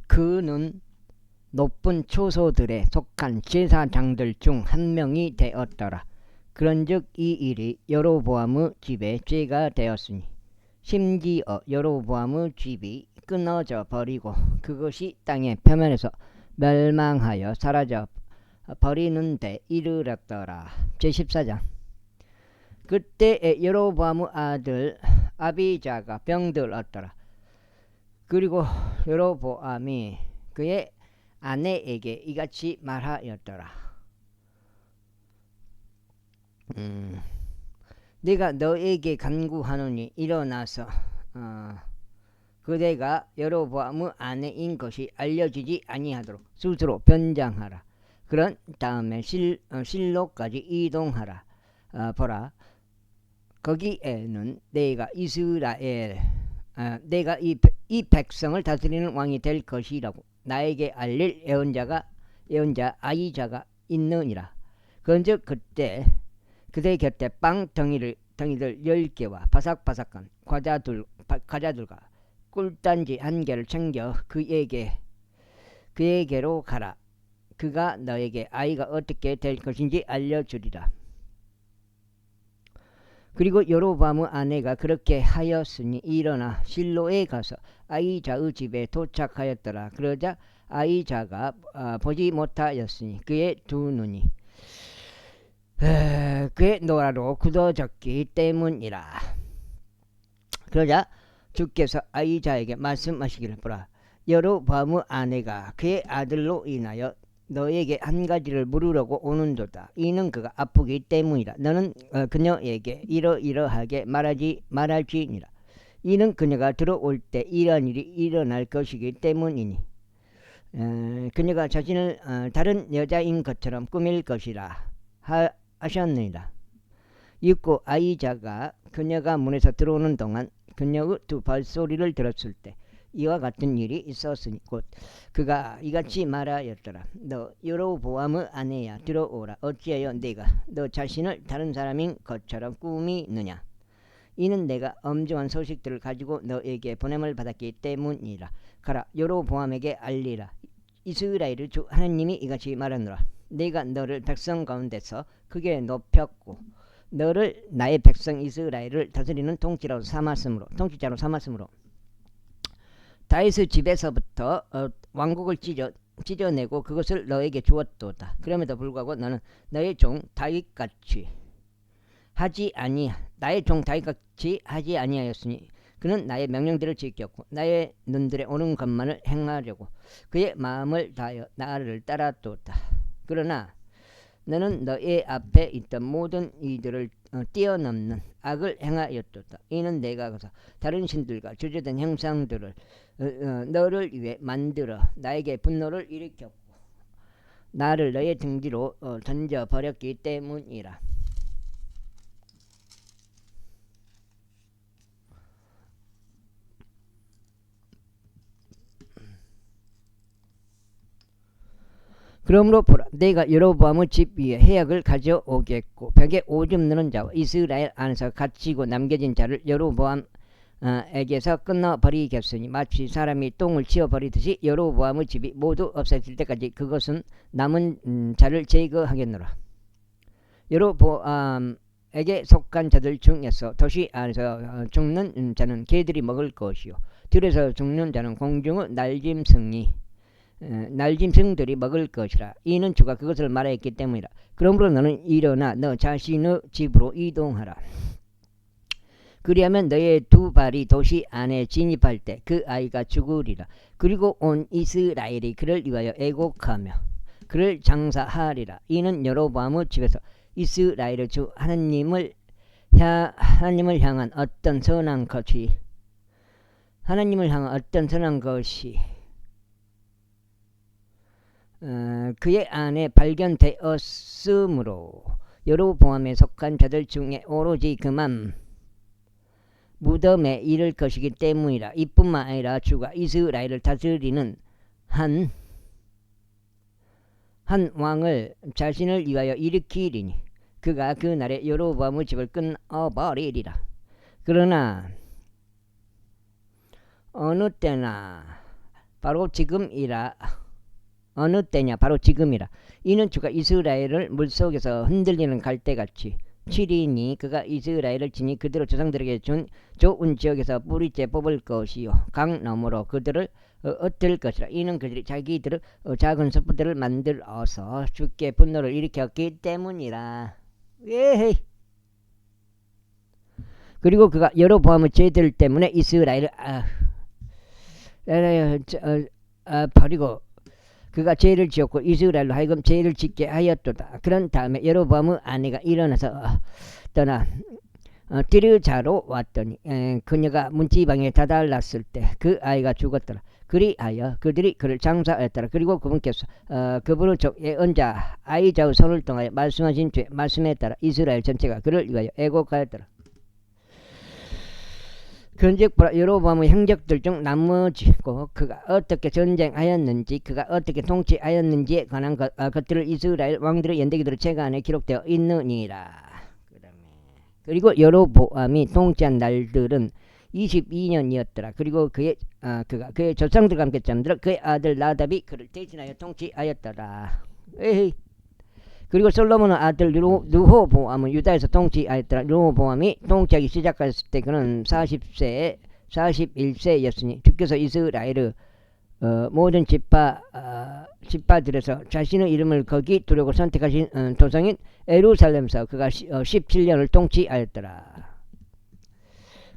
그는 높은 초소들에 속한 제사장들 중 한 명이 되었더라. 그런즉 이 일이 여로보암의 집에 죄가 되었으니 심지어 여로보암의 집이 끊어져 버리고 그것이 땅의 표면에서 멸망하여 사라져 버리는 데 이르렀더라. 제14장. 그때 여로보암의 아들 아비자가 병들었더라. 그리고 여로보암이 그의 아내에게 이같이 말하였더라. 내가 너에게 간구하노니 일어나서 그대가 여로보암의 아내인 것이 알려지지 아니하도록 스스로 변장하라. 그런 다음에 실로까지 이동하라. 보라, 거기에는 내가 내가 이 백성을 다스리는 왕이 될 것이라고 나에게 알릴 예언자 아이자가 있느니라. 그런즉 그때 그대 곁에 빵 덩이들 10개와 바삭바삭한 과자들과 꿀단지 1개를 챙겨 그에게로 가라. 그가 너에게 아이가 어떻게 될 것인지 알려주리라. 그리고 여로보암의 아내가 그렇게 하였으니 일어나 실로에 가서 아이자의 집에 도착하였더라. 그러자 아이자가 보지 못하였으니 그의 두 눈이 그의 노라로 굳어졌기 때문이라. 그러자 주께서 아이자에게 말씀하시기를, 보라, 여로보암의 아내가 그의 아들로 인하여 너에게 한 가지를 물으려고 오는도다. 이는 그가 아프기 때문이라. 너는 그녀에게 이러이러하게 말할지니라. 이는 그녀가 들어올 때 이러한 일이 일어날 것이기 때문이니 그녀가 자신을 다른 여자인 것처럼 꾸밀 것이라 하셨느니라. 읽고 아이자가 그녀가 문에서 들어오는 동안 그녀의 두 발소리를 들었을 때 이와 같은 일이 있었으니 곧 그가 이같이 말하였더라. 너 여로보암의 아내야, 들어오라. 어찌하여 네가 너 자신을 다른 사람인 것처럼 꾸미느냐. 이는 내가 엄중한 소식들을 가지고 너에게 보냄을 받았기 때문이라. 가라, 여로보암에게 알리라. 이스라엘의 주 하나님이 이같이 말하노라. 내가 너를 백성 가운데서 크게 높였고 너를 나의 백성 이스라엘을 다스리는 통치자로 삼았으므로 다윗의 집에서부터 왕국을 찢어내고 그것을 너에게 주었도다. 그럼에도 불구하고 너는 나의 종 다윗같이 하지 아니하였으니 그는 나의 명령들을 지켰고 나의 눈들에 오는 것만을 행하려고 그의 마음을 다하여 나를 따랐도다. 그러나 너는 너의 앞에 있던 모든 이들을 뛰어넘는 악을 행하였도다. 이는 내가 가서 다른 신들과 주제된 형상들을 너를 위해 만들어 나에게 분노를 일으켰고 나를 너의 등 뒤로 던져버렸기 때문이라. 그러므로 보라, 내가 여로보암의 집 위에 해악을 가져오겠고 벽에 오줌 누는 자와 이스라엘 안에서 갇히고 남겨진 자를 여로보암에게서 끊어버리겠으니 마치 사람이 똥을 치워버리듯이 여로보암의 집이 모두 없어질 때까지 그것은 남은 자를 제거하겠노라. 여로보암에게 속한 자들 중에서 도시 안에서 죽는 자는 개들이 먹을 것이요 들에서 죽는 자는 공중의 날짐승들이 먹을 것이라. 이는 주가 그것을 말하였기 때문이라. 그러므로 너는 일어나 너 자신의 집으로 이동하라. 그리하면 너의 두 발이 도시 안에 진입할 때 그 아이가 죽으리라. 그리고 온 이스라엘이 그를 위하여 애곡하며 그를 장사하리라. 이는 여로보암의 집에서 이스라엘의 주 하나님을 향한 어떤 선한 것이 그의 안에 발견되었으므로 여로보암에 속한 자들 중에 오로지 그만 무덤에 이를 것이기 때문이라. 이뿐만 아니라 주가 이스라엘을 다스리는 한 왕을 자신을 위하여 일으키리니 그가 그 날에 여로보암의 집을 끊어버리리라. 그러나 어느 때나 바로 지금이라. 어느 때냐? 바로 지금이라. 이는 주가 이스라엘을 물속에서 흔들리는 갈대같이 치리니 그가 이스라엘을 치니 그대로 조상들에게 준 좋은 지역에서 뿌리째 뽑을 것이요 강 너머로 그들을 얻을 것이라. 이는 그들이 자기들의 작은 숯불들을 만들어서 주께 분노를 일으켰기 때문이라. 에헤이. 그리고 그가 여로보암의 죄들 때문에 이스라엘을 버리고 그가 죄를 지었고 이스라엘로 하여금 죄를 짓게 하였도다. 그런 다음에 여로보암의 아내가 일어나서 떠나 디르자로 왔더니 그녀가 문지방에 다다랐을 때 그 아이가 죽었더라. 그리하여 그들이 그를 장사하였더라. 그리고 그분께서 그분의 족에 얹아 아이자의 손을 통하여 말씀하신 죄 말씀에 따라 이스라엘 전체가 그를 위하여 애곡하였더라. 그런즉 여로보암의 행적들 중 나머지고 그가 어떻게 전쟁하였는지 그가 어떻게 통치하였는지에 관한 것들을 이스라엘 왕들의 연대기들의 책 안에 기록되어 있느니라. 그리고 여로보암이 통치한 날들은 22년이었더라. 그리고 그가 그의 조상들과 함께 잠들어 그의 아들 나답이 그를 대신하여 통치하였더라. 에헤이. 그리고 솔로몬의 아들 르호보암은 유다에서 통치하였더라. 르호보암이 통치하기 시작했을 때 그는 41세였으니 주께서 이스라엘의 모든 지파들에서 자신의 이름을 거기 두려고 선택하신 도성인 예루살렘에서 그가 17년을 통치하였더라.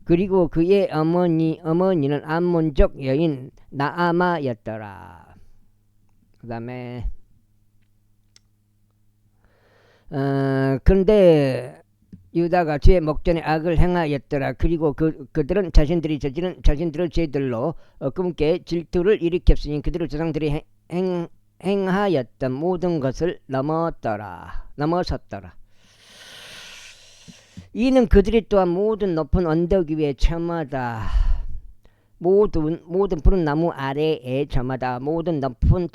그리고 그의 어머니는 암몬족 여인 나아마였더라. 그 다음에 근데 유다가 죄의 목전에 악을 행하였더라. 그리고 그들은 자신들이 저지른 자신들의 죄들로 그분께 질투를 일으켰으니 그들의 조상들이 행하였던 모든 것을 넘어섰더라. 이는 그들이 또한 모든 높은 언덕 위에 저마다 모든 푸른 나무 아래에 저마다 모든 높은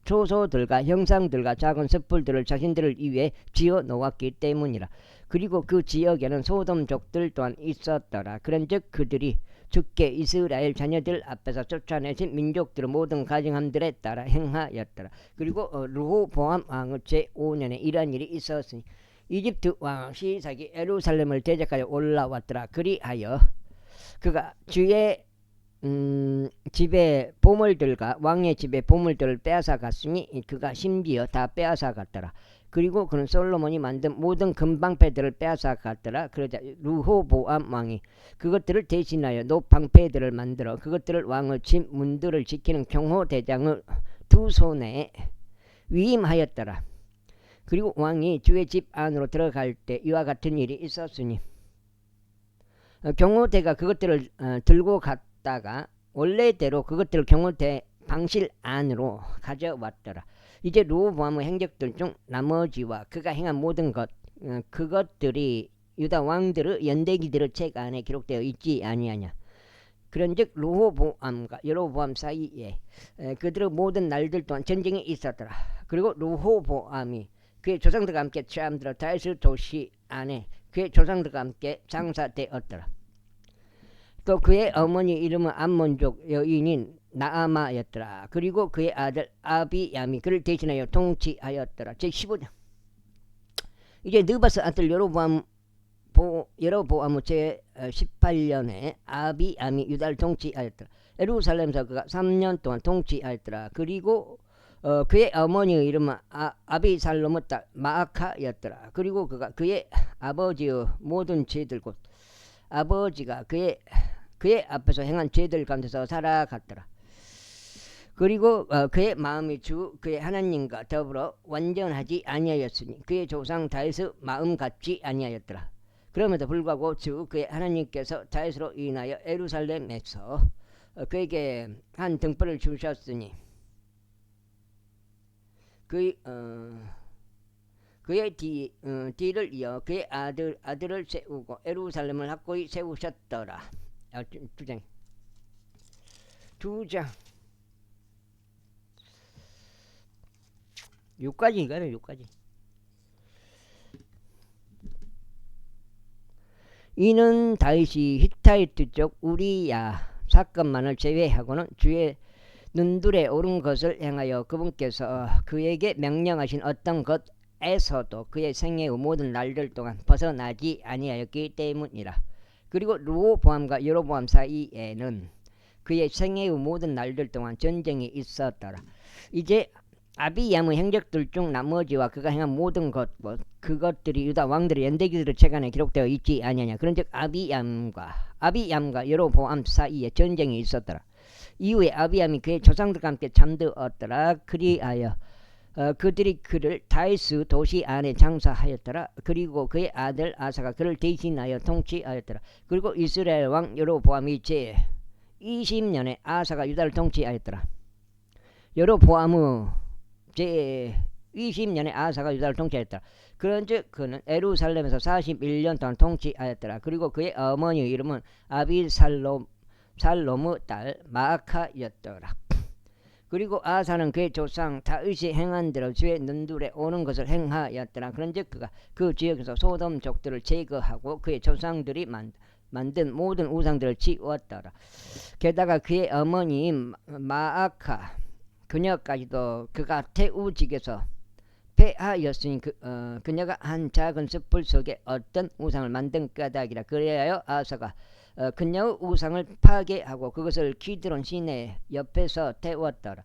초소들과 형상들과 작은 숯불들을 자신들을 위해 지어 놓았기 때문이라. 그리고 그 지역에는 소돔족들 또한 있었더라. 그런즉 그들이 주께 이스라엘 자녀들 앞에서 쫓아내신 민족들의 모든 가증함들에 따라 행하였더라. 그리고 르호보암 왕의 제5년에 이러한 일이 있었으니 이집트 왕 시삭이 예루살렘을 대적하여 올라왔더라. 그리하여 그가 주의 집의 보물들과 왕의 집의 보물들을 빼앗아 갔으니 그가 심지어 다 빼앗아 갔더라. 그리고 그는 솔로몬이 만든 모든 금방패들을 빼앗아 갔더라. 그러자 르호보암 왕이 그것들을 대신하여 노방패들을 만들어 그것들을 왕의 집 문들을 지키는 경호대장의 두 손에 위임하였더라. 그리고 왕이 주의 집 안으로 들어갈 때 이와 같은 일이 있었으니 경호대가 그것들을 들고 갔다가 원래대로 그것들을 경호대 방실 안으로 가져왔더라. 이제 르호보암의 행적들 중 나머지와 그가 행한 모든 그것들이 유다 왕들의 연대기들의 책 안에 기록되어 있지 아니하냐. 그런즉 르호보암과 여로보암 사이에 그들의 모든 날들 동안 전쟁이 있었더라. 그리고 르호보암이 그의 조상들과 함께 잠들어 다윗의 도시 안에 그의 조상들과 함께 장사되었더라. 또 그의 어머니 이름은 암몬족 여인인 나아마였더라. 그리고 그의 아들 아비야미 그를 대신하여 통치하였더라. 제15장. 이제 느바스 아들 여로보암의 제18년에 아비야미 유다를 통치하였더라. 예루살렘에서 그가 3년 동안 통치하였더라. 그리고 그의 어머니의 이름은 아비살롬의 딸 마아카였더라. 그리고 그가 그의 아버지의 모든 죄들 곧 아버지가 그의 앞에서 행한 죄들 가운데서 살아갔더라. 그리고 그의 마음이 그의 하나님과 더불어 완전하지 아니하였으니 그의 조상 다윗의 마음 같지 아니하였더라. 그럼에도 불구하고 그의 하나님께서 다윗으로 인하여 예루살렘에서 그에게 한 등불을 주셨으니 그의 뒤를 이어 그의 아들을 세우고 예루살렘을 확고히 세우셨더라. 두 장 6까지인가요? 6까지. 이는 다윗이 히타이트 쪽 우리야 사건만을 제외하고는 주의 눈들에 오른 것을 행하여 그분께서 그에게 명령하신 어떤 것에서도 그의 생애의 모든 날들 동안 벗어나지 아니하였기 때문이라. 그리고 르호보암과 여로보암 사이에는 그의 생애의 모든 날들 동안 전쟁이 있었더라. 이제 아비얌의 행적들 중 나머지와 그가 행한 모든 것, 그것들이 유다 왕들의 연대기들의 책안에 기록되어 있지 아니하냐. 그런즉 아비얌과 여로보암 사이에 전쟁이 있었더라. 이후에 아비암이 그의 조상들과 함께 잠들었더라. 그리하여 그들이 그를 다이스 도시 안에 장사하였더라. 그리고 그의 아들 아사가 그를 대신하여 통치하였더라. 그리고 이스라엘 왕 여로보암이 제 20년에 아사가 유다를 통치하였더라. 여로보암의 제 20년에 아사가 유다를 통치하였더라. 그런즉 그는 에루살렘에서 41년 동안 통치하였더라. 그리고 그의 어머니의 이름은 아비살롬의 딸 마아카였더라. 그리고 아사는 그의 조상 다윗이 행한 대로 주의 눈들에 오는 것을 행하였더라. 그런즉 그가 그 지역에서 소돔족들을 제거하고 그의 조상들이 만든 모든 우상들을 치웠더라. 게다가 그의 어머니 마아카 그녀까지도 그가 태우직에서 패하였으니 그녀가 한 작은 숯불 속에 어떤 우상을 만든 까닭이라. 그래야 아사가 그녀의 우상을 파괴하고 그것을 기드론 시내 옆에서 태웠더라.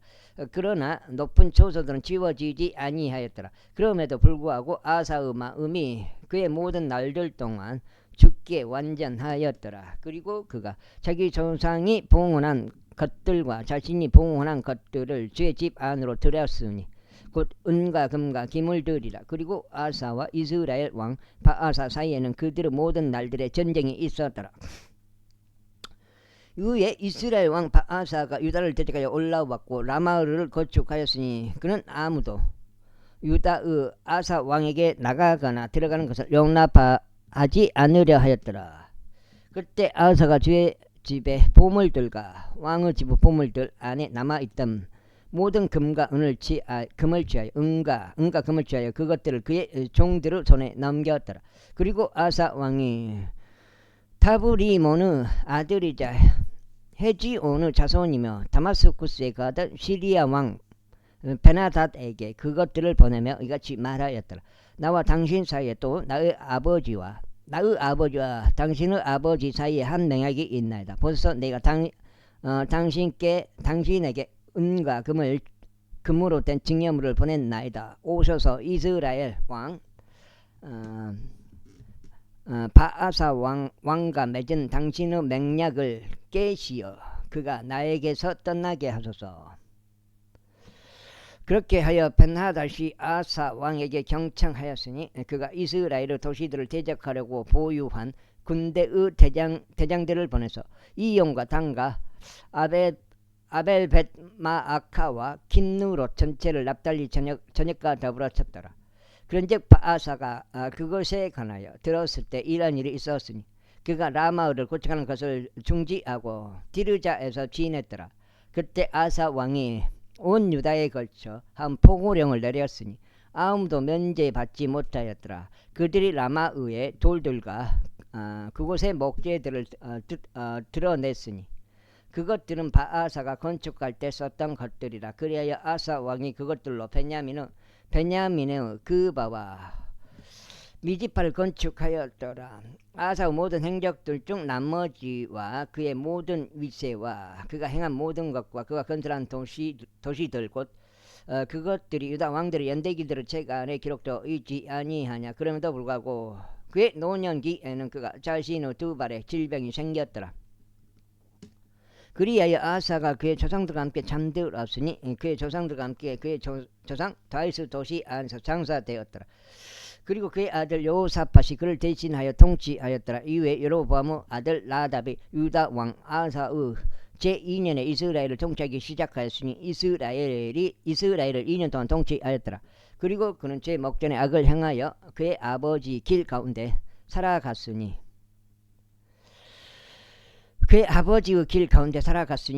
그러나 높은 초소들은 지워지지 아니하였더라. 그럼에도 불구하고 아사의 마음이 그의 모든 날들 동안 주께 완전하였더라. 그리고 그가 자기 조상이 봉헌한 것들과 자신이 봉헌한 것들을 주의 집 안으로 들였으니 곧 은과 금과 기물들이라. 그리고 아사와 이스라엘 왕 바아사 사이에는 그들의 모든 날들의 전쟁이 있었더라. 이후에 이스라엘 왕 바아사가 유다를 대적하여 올라왔고 라마를 건축하였으니 그는 아무도 유다의 아사 왕에게 나가거나 들어가는 것을 용납하지 않으려 하였더라. 그때 아사가 주의 집의 보물들과 왕의 집의 보물들 안에 남아있던 모든 금과 금을 취하여 은과 금을 취하여 그것들을 그의 종들의 손에 넘겼더라. 그리고 아사 왕이 다브리몬의 아들이자 헤지온의 자손이며 다마스쿠스에 가던 시리아 왕 베나닷에게 그것들을 보내며 이같이 말하였더라. 나와 당신 사이에 또 나의 아버지와 당신의 아버지 사이에 한 맹약이 있나이다. 벌써 내가 당신에게 은과 금으로 된 증여물을 보냈나이다. 오셔서 이스라엘 왕 바아사 왕과 맺은 당신의 맹약을 깨시어 그가 나에게서 떠나게 하소서. 그렇게 하여 벤하닷이 아사 왕에게 경청하였으니 그가 이스라엘의 도시들을 대적하려고 보유한 군대의 대장들을 보내서 이용과 단과 아벨벳마아카와 킨누롯 전체를 납달리 전역과 더불어 쳤더라. 그런즉 바아사가 그것에 관하여 들었을 때 이런 일이 있었으니 그가 라마를 고쳐가는 것을 중지하고 디르자에서 지냈더라. 그때 아사 왕이 온 유다에 걸쳐 한 포고령을 내렸으니 아무도 면제받지 못하였더라. 그들이 라마의의 돌들과 그곳의 목재들을 드러냈으니 그것들은 바아사가 건축할 때 썼던 것들이라. 그리하여 아사 왕이 그것들로 베냐민의 그바와 미지파를 건축하였더라. 아사의 모든 행적들 중 나머지와 그의 모든 위세와 그가 행한 모든 것과 그가 건설한 도시들 곧 그것들이 유다 왕들의 연대기들의 책 안에 기록되어 있지 아니하냐. 그럼에도 불구하고 그의 노년기에는 그가 자신의 두 발에 질병이 생겼더라. 그리하여 아사가 그의 조상들과 함께 잠들었으니 그의 조상들과 함께 그의 조상 다윗의 도시 안에서 장사되었더라. 그리고 그의 아들 여호사밧이 그를 대신하여 통치하였더라. 이후에 여로보암의 아들 나답이 유다 왕 아사의 제2년에 이스라엘을 통치하기 시작하였으니 이스라엘을 2년 동안 통치하였더라. 그리고 그는 제 목전에 악을 행하여 그의 아버지 길 가운데 살아갔으니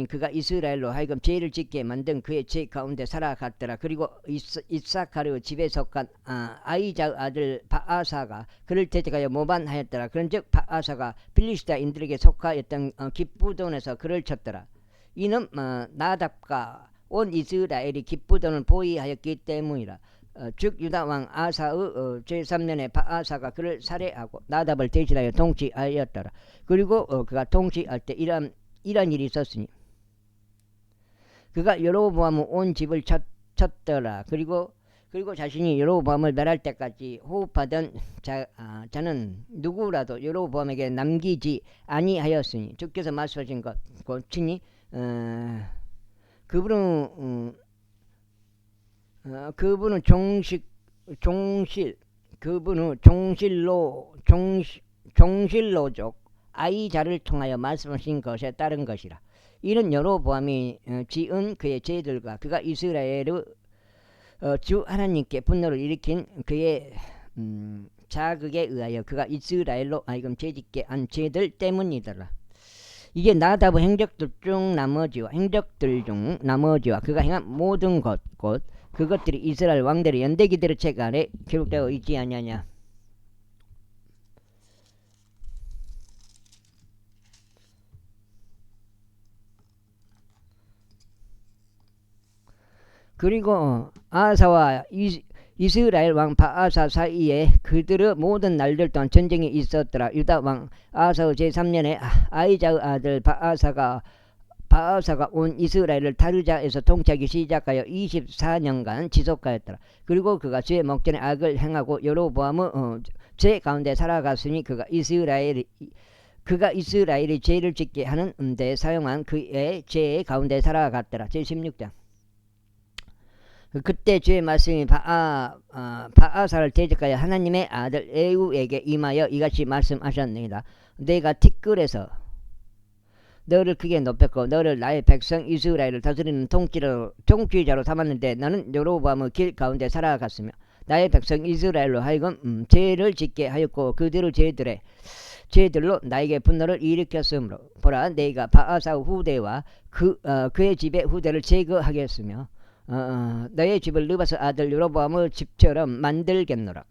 그가 이스라엘로 하여금 죄를 짓게 만든 그의 죄 가운데 살아갔더라. 그리고 이사카르의 집에 속한 아이자의 아들 바아사가 그를 대적하여 모반하였더라. 그런즉 바아사가 필리스타인들에게 속하였던 기브돈에서 그를 쳤더라. 이는 나답과 온 이스라엘이 기쁘던을 보이하였기 때문이라. 즉 유다 왕 아사의 제3년에 바아사가 그를 살해하고 나답을 대신하여 통치하였더라. 그리고 그가 통치할 때 이런 일이 있었으니 그가 여로보암의 온 집을 쳤더라. 그리고 자신이 여로보암을 멸할 때까지 호흡하던 자는 누구라도 여로보암에게 남기지 아니하였으니 주께서 말씀하신 것 고치니 그분은 종실로족 아이자를 통하여 말씀하신 것에 따른 것이라. 이는 여로보암이 지은 그의 죄들과 그가 이스라엘의 주 하나님께 분노를 일으킨 그의 자극에 의하여 그가 이스라엘로 하여금 죄짓게 한 죄들 때문이더라. 이게 나답의 행적들 중 나머지와 그가 행한 모든 것 곧 그것들이 이스라엘 왕들의 연대기들의 책 안에 기록되어 있지 아니하냐. 그리고 아사와 이스라엘 왕 바아사 사이에 그들의 모든 날들 동안 전쟁이 있었더라. 유다 왕 아사의 제3년에 아이자의 아들 바아사가 온 이스라엘을 타르자에서 통치하기 시작하여 24년간 지속하였더라. 그리고 그가 주의 목전에 악을 행하고 여로보암의 죄 가운데 살아갔으니 그가 이스라엘이 죄를 짓게 하는 데 사용한 그의 죄 가운데 살아갔더라. 제16장. 그때 주의 말씀이 바아사를 대적하여 하나님의 아들 에우에게 임하여 이같이 말씀하셨느니라. 내가 티끌에서 너를 크게 높였고 너를 나의 백성 이스라엘을 다스리는 통치자로 삼았는데 너는 여로보암의 길 가운데 살아갔으며 나의 백성 이스라엘로 하여금 죄를 짓게 하였고 그들의 죄들로 나에게 분노를 일으켰으므로 보라 내가 바아사 후대와 그의 집의 후대를 제거하겠으며 너의 집을 느바스 아들 여로보암의 집처럼 만들겠노라.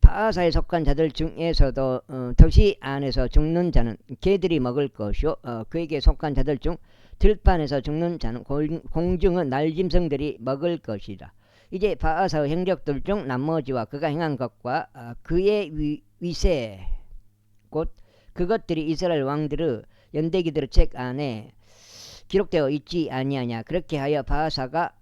바아사에 속한 자들 중에서도 도시 안에서 죽는 자는 개들이 먹을 것이요 그에게 속한 자들 중 들판에서 죽는 자는 공중의 날짐승들이 먹을 것이라. 이제 바아사의 행적들 중 나머지와 그가 행한 것과 그의 위세 곧 그것들이 이스라엘 왕들의 연대기들의 책 안에 기록되어 있지 아니하냐. 그렇게 하여 바아사가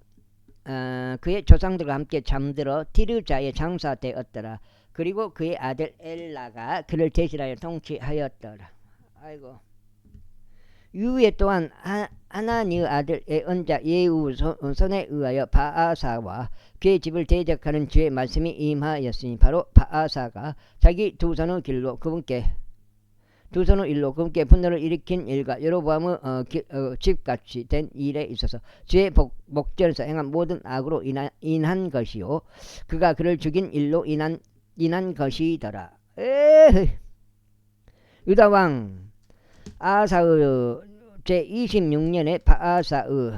그의 조상들과 함께 잠들어 티르자에 장사되었더라. 그리고 그의 아들 엘라가 그를 대신하여 통치하였더라. 아이고. 이후에 또한 하나니의 아들 예언자 예후 선에 의하여 바아사와 그의 집을 대적하는 주의 말씀이 임하였으니 바로 바아사가 자기 두 손의 일로 그분께 분노를 일으킨 일과 여로보암의 집같이 된 일에 있어서 주의 목전에서 행한 모든 악으로 인한 것이요 그가 그를 죽인 일로 인한 것이더라. 유다 왕 아사의 제26년에 바아사의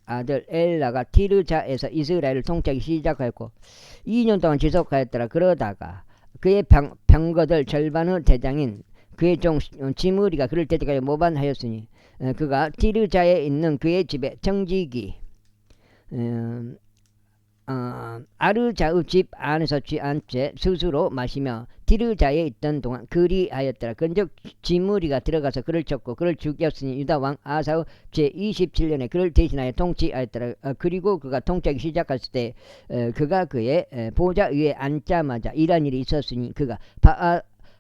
아들 엘라가 티르자에서 이스라엘을 통치하기 시작하였고 2년 동안 지속하였더라. 그러다가 그의 병거들 절반의 대장인 그의 종 지므리가 그를 대적하여 모반하였으니 그가 티르자에 있는 그의 집에 청지기 아르자의 집 안에서 취한 채 스스로 마시며 티르자에 있던 동안 그리하였더라. 그런즉 지므리가 들어가서 그를 쳤고 그를 죽였으니 유다 왕 아사의 제27년에 그를 대신하여 통치하였더라. 그리고 그가 통치하기 시작했을 때 그가 그의 보좌 위에 앉자마자 이런 일이 있었으니 그가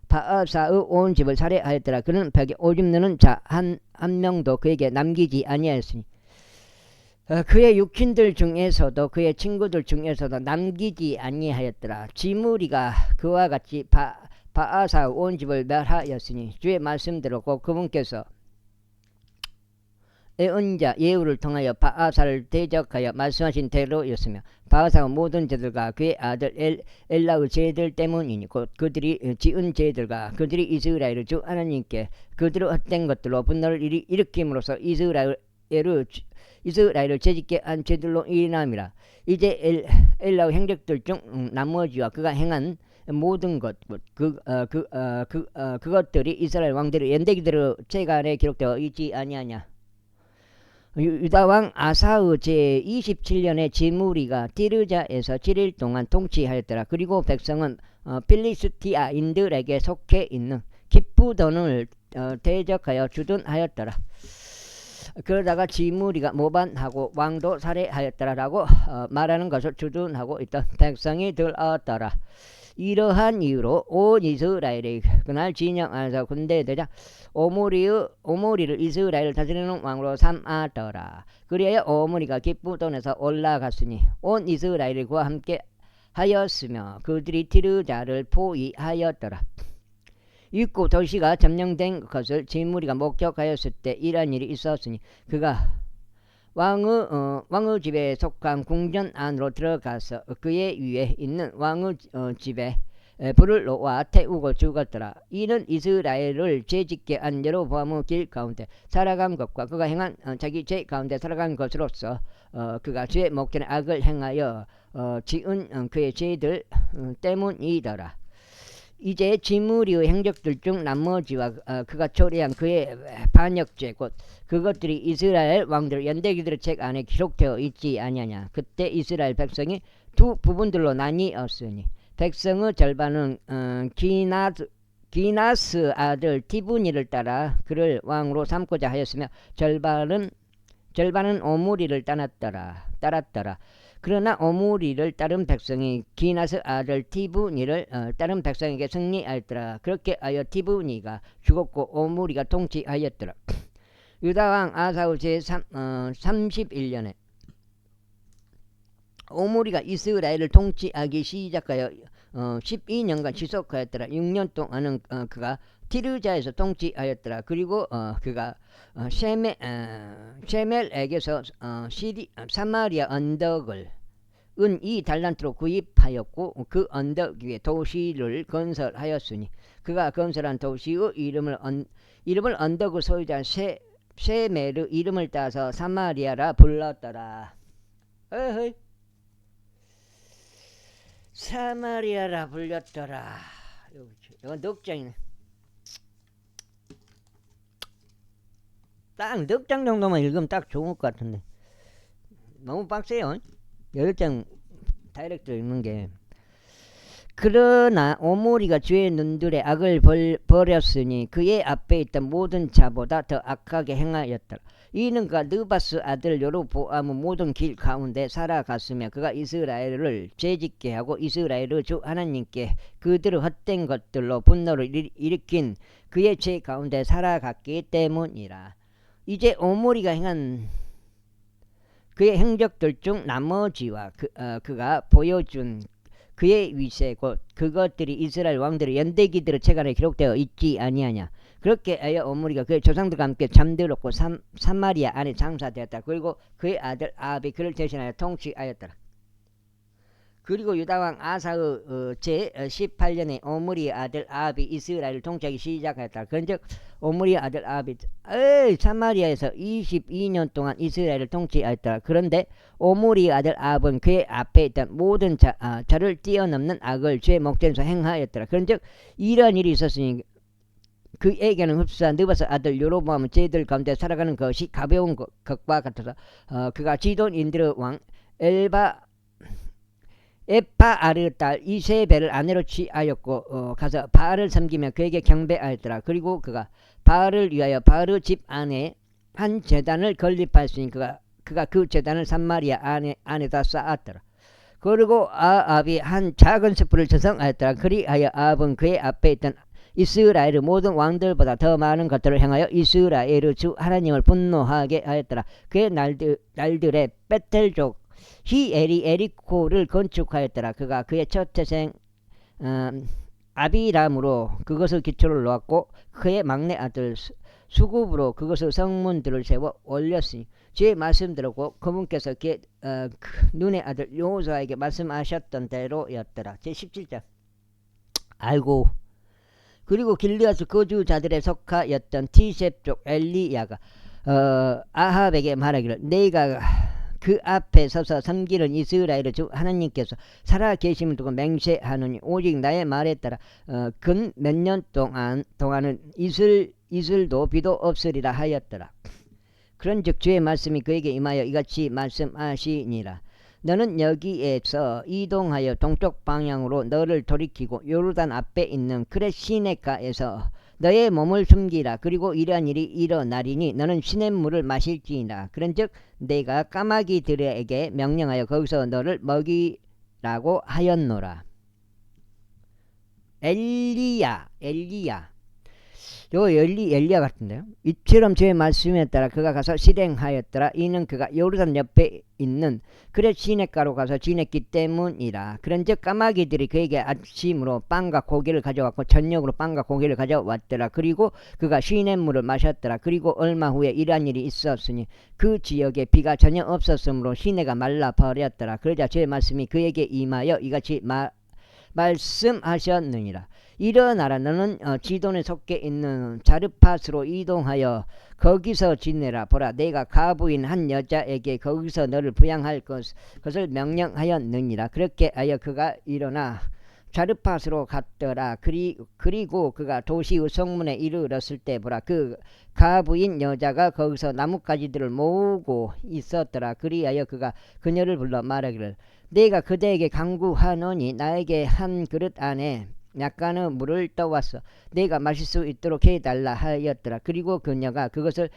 바아사의 온 집을 살해하였더라. 그는 벽에 오줌 누는 자 한 명도 그에게 남기지 아니하였으니 그의 육친들 중에서도 그의 친구들 중에서도 남기지 아니하였더라. 지므리가 그와 같이 바아사의 온 집을 멸하였으니 주의 말씀대로 곧 그분께서 예언자 예후를 통하여 바아사를 대적하여 말씀하신 대로였으며 바아사의 모든 죄들과 그의 아들 엘라의 죄들 때문이니 곧 그들이 지은 죄들과 그들이 이스라엘의 주 하나님께 그들의 헛된 것들로 분노를 일으킴으로써 이스라엘을 죄짓게 한 죄들로 인함이라. 이제 엘라의 행적들 중 나머지와 그가 행한 모든 것 그것들이 이스라엘 왕들의 연대기들의 책 안에 기록되어 있지 아니하냐. 유다왕 아사의 제27년에 지므리가 디르자에서 7일 동안 통치하였더라. 그리고 백성은 필리스티아인들에게 속해 있는 기쁘돈을 대적하여 주둔하였더라. 그러다가 지므리가 모반하고 왕도 살해하였더라라고 말하는 것을 주둔하고 있던 백성이 들었더라. 이러한 이유로 온 이스라엘이 그날 진영하여서 군대 대장 오므리를 이스라엘을 다스리는 왕으로 삼았더라. 그리하여 오므리가 기쁘돈에서 올라갔으니 온 이스라엘이 그와 함께 하였으며 그들이 티르자를 포위하였더라. 입구 도시가 점령된 것을 지므리가 목격하였을 때 이런 일이 있었으니 그가 왕의 집에 속한 궁전 안으로 들어가서 그의 위에 있는 왕의 집에 불을 놓아 태우고 죽었더라. 이는 이스라엘을 죄짓게 한 여로보암의 길 가운데 살아간 것과 그가 행한 자기 죄 가운데 살아간 것으로서 그가 죄의 목전에 악을 행하여 지은 그의 죄들 때문이더라. 이제 지므리의 행적들 중 나머지와 그가 초래한 그의 반역죄 곧 그것들이 이스라엘 왕들 연대기들의 책 안에 기록되어 있지 아니하냐. 그때 이스라엘 백성이 두 부분들로 나뉘었으니 백성의 절반은 기나스 아들 디브니를 따라 그를 왕으로 삼고자 하였으며 절반은 오므리를 따랐더라. 그러나 오므리를 따른 백성이 기나스 아들 티브니를 따른 백성에게 승리하였더라. 그렇게 하여 티브니가 죽었고 오므리가 통치하였더라. 유다왕 아사후 제31년에 오므리가 이스라엘을 통치하기 시작하여 12년간 지속하였더라. 6년 동안은 그가 티르자에서 통치하였더라. 그리고 그가 셰멜에게서 사마리아 언덕을 은 2달란트로 구입하였고 그 언덕 위에 도시를 건설하였으니 그가 건설한 도시의 이름을 언덕의 소유자 셰멜의 이름을 따서 사마리아라 불렀더라. 어허이. 사마리아라 불렸더라. 이건 넉장이네. 딱 넉장 정도만 읽으면 딱 좋을 것 같은데 너무 빡세요. 8장 다이렉트 읽는 게. 그러나 오므리가 주의 눈들에 악을 버렸으니 그의 앞에 있던 모든 자보다 더 악하게 행하였더라. 이는 그가 느바스 아들 여로보암의 모든 길 가운데 살아갔으며 그가 이스라엘을 죄짓게 하고 이스라엘의 주 하나님께 그들의 헛된 것들로 분노를 일으킨 그의 죄 가운데 살아갔기 때문이라. 이제 오므리가 행한 그의 행적들 중 나머지와 그가 보여준 그의 위세 곧 그것들이 이스라엘 왕들의 연대기들의 책 안에 기록되어 있지 아니하냐. 그렇게 하여 오므리가 그의 조상들과 함께 잠들었고 사마리아 안에 장사되었다. 그리고 그의 아들 아합이 그를 대신하여 통치하였더라. 그리고 유다왕 아사의 제18년에 오므리의 아들 아합이 이스라엘을 통치하기 시작하였다. 그런즉 오므리의 아들 아합이 사마리아에서 22년 동안 이스라엘을 통치하였다. 그런데 오므리의 아들 아합은 그의 앞에 있던 모든 자를 뛰어넘는 악을 죄의 목전에서 행하였더라. 그런즉 이러한 일이 있었으니 그에게는 흡수한 느바스 아들 여로보암의 죄들 가운데 살아가는 것이 가벼운 것과 같아서 그가 지돈인들의 왕 에파아르 딸 이세벨을 아내로 취하였고 가서 바알을 섬기며 그에게 경배하였더라. 그리고 그가 바알을 위하여 바알의 집 안에 한 제단을 건립하였으니 그가 그 제단을 산마리아 안에다 쌓았더라. 그리고 아합이 한 작은 숯불을 조성하였더라. 그리하여 아합은 그의 앞에 있던 이스라엘의 모든 왕들보다 더 많은 것들을 행하여 이스라엘의 주 하나님을 분노하게 하였더라. 그의 날들에 베텔족 히엘이 에리코를 건축하였더라. 그가 그의 첫 태생 아비람으로 그것의 기초를 놓았고 그의 막내 아들 수굽으로 그것의 성문들을 세워 올렸으니 제 말씀 들었고 그분께서 그의 눈의 아들 여호수아에게 말씀하셨던 대로였더라. 제17장. 아이고. 그리고 길르앗의 거주자들의 속하였던 티셉족 엘리야가 아합에게 말하기를 내가 그 앞에 서서 섬기는 이스라엘의 주 하나님께서 살아계심을 두고 맹세하노니 오직 나의 말에 따라 근 몇 년 동안은 이슬도 비도 없으리라 하였더라. 그런즉 주의 말씀이 그에게 임하여 이같이 말씀하시니라. 너는 여기에서 이동하여 동쪽 방향으로 너를 돌이키고 요르단 앞에 있는 크레 시내가에서 너의 몸을 숨기라. 그리고 이러한 일이 일어나리니 너는 시냇물을 마실지니라. 그런즉 내가 까마귀들에게 명령하여 거기서 너를 먹이라고 하였노라. 엘리야 요 엘리야 같은데요. 이처럼 주의 말씀에 따라 그가 가서 실행하였더라. 이는 그가 요르단 옆에 있는 그레 시냇가로 가서 지냈기 때문이라. 그런즉 까마귀들이 그에게 아침으로 빵과 고기를 가져왔고 저녁으로 빵과 고기를 가져왔더라. 그리고 그가 시냇물을 마셨더라. 그리고 얼마 후에 이러한 일이 있었으니 그 지역에 비가 전혀 없었으므로 시내가 말라버렸더라. 그러자 주의 말씀이 그에게 임하여 이같이 말씀하셨느니라. 일어나라. 너는 지돈에 속해 있는 자르팟으로 이동하여 거기서 지내라. 보라, 내가 가부인 한 여자에게 거기서 너를 부양할 것을 명령하였느니라. 그렇게 하여 그가 일어나 자르팟으로 갔더라. 그리고 그가 도시의 성문에 이르렀을 때 보라, 그 가부인 여자가 거기서 나뭇가지들을 모으고 있었더라. 그리하여 그가 그녀를 불러 말하기를, 내가 그대에게 간구하노니 나에게 한 그릇 안에 약간의 물을 떠왔어. 내가 마실 수 있도록 해달라 하였더라. 그리고 그녀가 그것을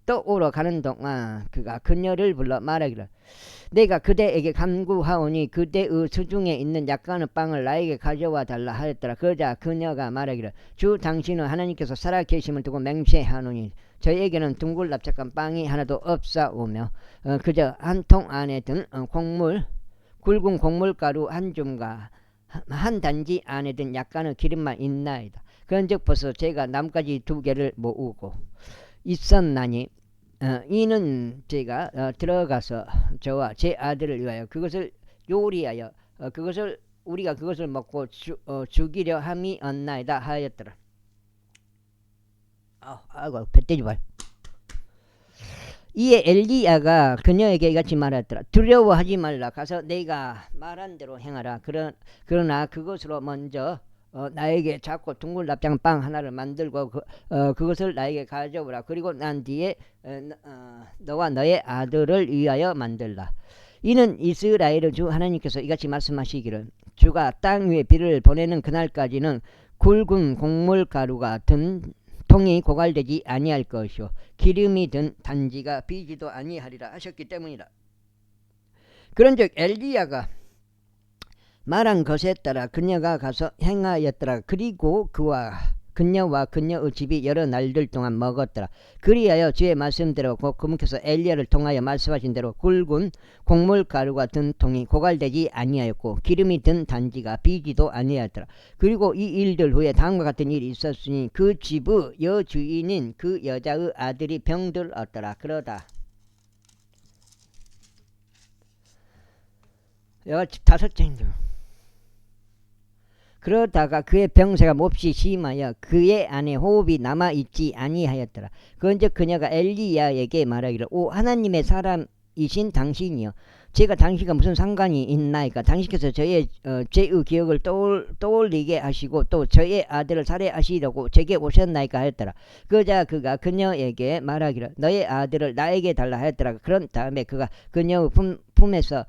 떠오러 가는 동안 그가 그녀를 불러 말하기를, 내가 그대에게 간구하오니 그대의 수중에 있는 약간의 빵을 나에게 가져와 달라 하였더라. 그러자 그녀가 말하기를, 주 당신은 하나님께서 살아계심을 두고 맹세하노니 저에게는 둥글 납작한 빵이 하나도 없사오며 그저 한 통 안에 든 굵은 곡물가루 한 줌과 한 단지 안에 든 약간의 기름만 있나이다. 그런즉 벌써 제가 나뭇가지 2개를 모으고 있었나니 이는 제가 들어가서 저와 제 아들을 위하여 그것을 요리하여 우리가 그것을 먹고 죽이려 함이 없나이다 하였더라. 아이고 뱃대지 말. 이에 엘리야가 그녀에게 이같이 말하였더라. 두려워하지 말라. 가서 내가 말한 대로 행하라. 그러나 그것으로 먼저 나에게 작고 둥글 납작한 빵 하나를 만들고 그것을 나에게 가져오라. 그리고 난 뒤에 너와 너의 아들을 위하여 만들라. 이는 이스라엘의 주 하나님께서 이같이 말씀하시기를, 주가 땅 위에 비를 보내는 그날까지는 굵은 곡물가루가 든 통이 고갈되지 아니할 것이요 기름이 든 단지가 비지도 아니하리라 하셨기 때문이라. 그런즉 엘리야가 말한 것에 따라 그녀가 가서 행하였더라. 그리고 그녀와 그녀의 집이 여러 날들 동안 먹었더라. 그리하여 주의 말씀대로 그분께서 엘리야를 통하여 말씀하신 대로 굵은 곡물가루가 든 통이 고갈되지 아니하였고 기름이 든 단지가 비지도 아니하였더라. 그리고 이 일들 후에 다음과 같은 일이 있었으니 그 집의 여주인인 그 여자의 아들이 병들었더라. 그러다 여가 집 5째인데 그러다가 그의 병세가 몹시 심하여 그의 안에 호흡이 남아있지 아니하였더라. 그런즉 그녀가 엘리야에게 말하기를, 오 하나님의 사람이신 당신이여, 제가 당신과 무슨 상관이 있나이까? 당신께서 저의 죄의 기억을 떠올리게 하시고 또 저의 아들을 살해하시려고 제게 오셨나이까 하였더라. 그러자 그가 그녀에게 말하기를, 너의 아들을 나에게 달라 하였더라. 그런 다음에 그가 그녀의 품에서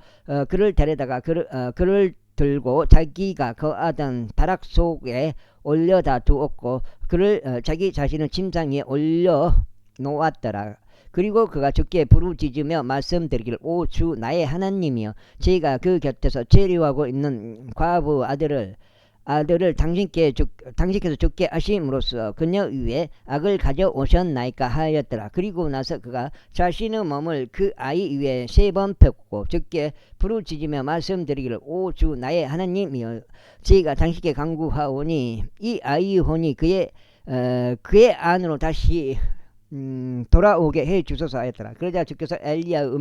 그를 데려다가 그를 들고 자기가 거하던 다락 속에 올려다 두었고 그를 자기 자신의 침상 위에 올려 놓았더라. 그리고 그가 주께 부르짖으며 말씀드리기를, 오 주 나의 하나님이여, 제가 그 곁에서 체류하고 있는 과부 아들을 당신께서 죽게 하심으로써 그녀 위에 악을 가져오셨나이까 하였더라. 그리고 나서 그가 자신의 몸을 그 아이 위에 3번 폈고 주께 부르짖으며 말씀드리기를, 오 주 나의 하나님이여, 제가 당신께 간구하오니 이 아이의 혼이 그의 안으로 다시 돌아오게 해 주소서 하였더라. 그러자 주께서 엘리야의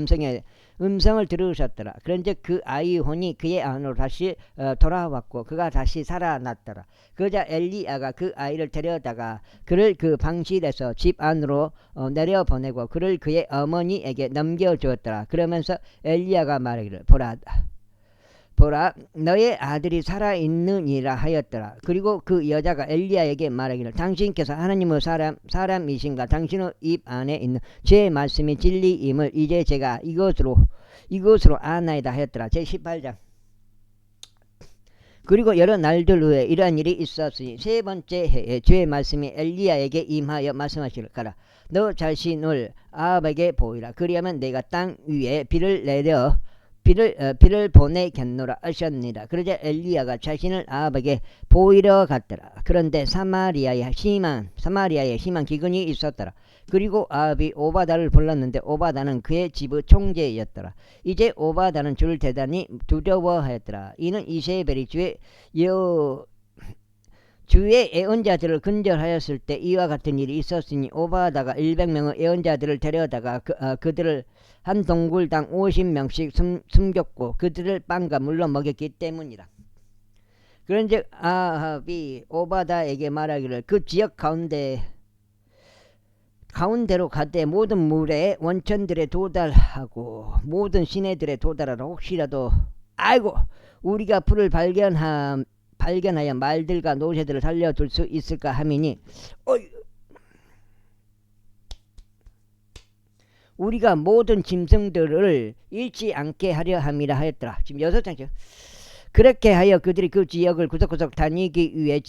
음성을 들으셨더라. 그런즉 그 아이의 혼이 그의 안으로 다시 돌아왔고 그가 다시 살아났더라. 그러자 엘리야가 그 아이를 데려다가 그를 그 방실에서 집 안으로 내려보내고 그를 그의 어머니에게 넘겨주었더라. 그러면서 엘리야가 말하기를, 보라 너의 아들이 살아있느니라 하였더라. 그리고 그 여자가 엘리야에게 말하기를 당신께서 하나님의 사람이신가 당신의 입 안에 있는 제 말씀이 진리임을 이제 제가 이것으로 아나이다 하였더라. 제18장. 그리고 여러 날들 후에 이러한 일이 있었으니 세 번째 해에 주의 말씀이 엘리야에게 임하여 말씀하시기를 가라 너 자신을 아합에게 보이라 그리하면 내가 땅 위에 비를 보내겠노라 하셨느니라. 그러자 엘리야가 자신을 아합에게 보이러 갔더라. 그런데 사마리아에 심한 기근이 있었더라. 그리고 아합이 오바다를 불렀는데 오바다는 그의 집의 총재였더라. 이제 오바다는 주를 대단히 두려워하였더라. 이는 이세벨이 주의 예언자들을 근절하였을 때 이와 같은 일이 있었으니 오바다가 100명의 예언자들을 데려다가 그들을 한 동굴당 50명씩 숨겼고 그들을 빵과 물로 먹였기 때문이라. 그런즉 아합이 오바다에게 말하기를 그 지역 가운데로 가되 모든 물의 원천들에 도달하고 모든 시내들에 도달하라. 혹시라도 우리가 불을 발견하여 말들과 노새들을 살려둘 수 있을까 함이니 우리가 모든 짐승들을 잃지 않게 하려 함이라 하였더라. 지금 6장이죠. 그렇게 하여 그들이 그 지역을 구석구석 다니기 위해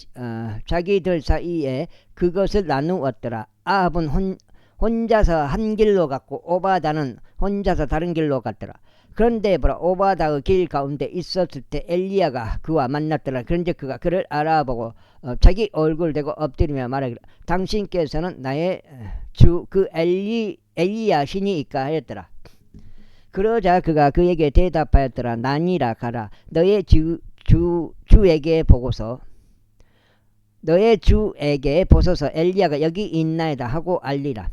자기들 사이에 그것을 나누었더라. 아합은 혼자서 한 길로 갔고 오바다는 혼자서 다른 길로 갔더라. 그런데 보라 오바다의 길 가운데 있었을 때 엘리야가 그와 만났더라. 그런데 그가 그를 알아보고 자기 얼굴 대고 엎드리며 말하기를 당신께서는 나의 주 그 엘리야시니이까 하였더라. 그러자 그가 그에게 대답하였더라. 나니라 가라. 너의 주에게 보소서 엘리야가 여기 있나이다 하고 알리라.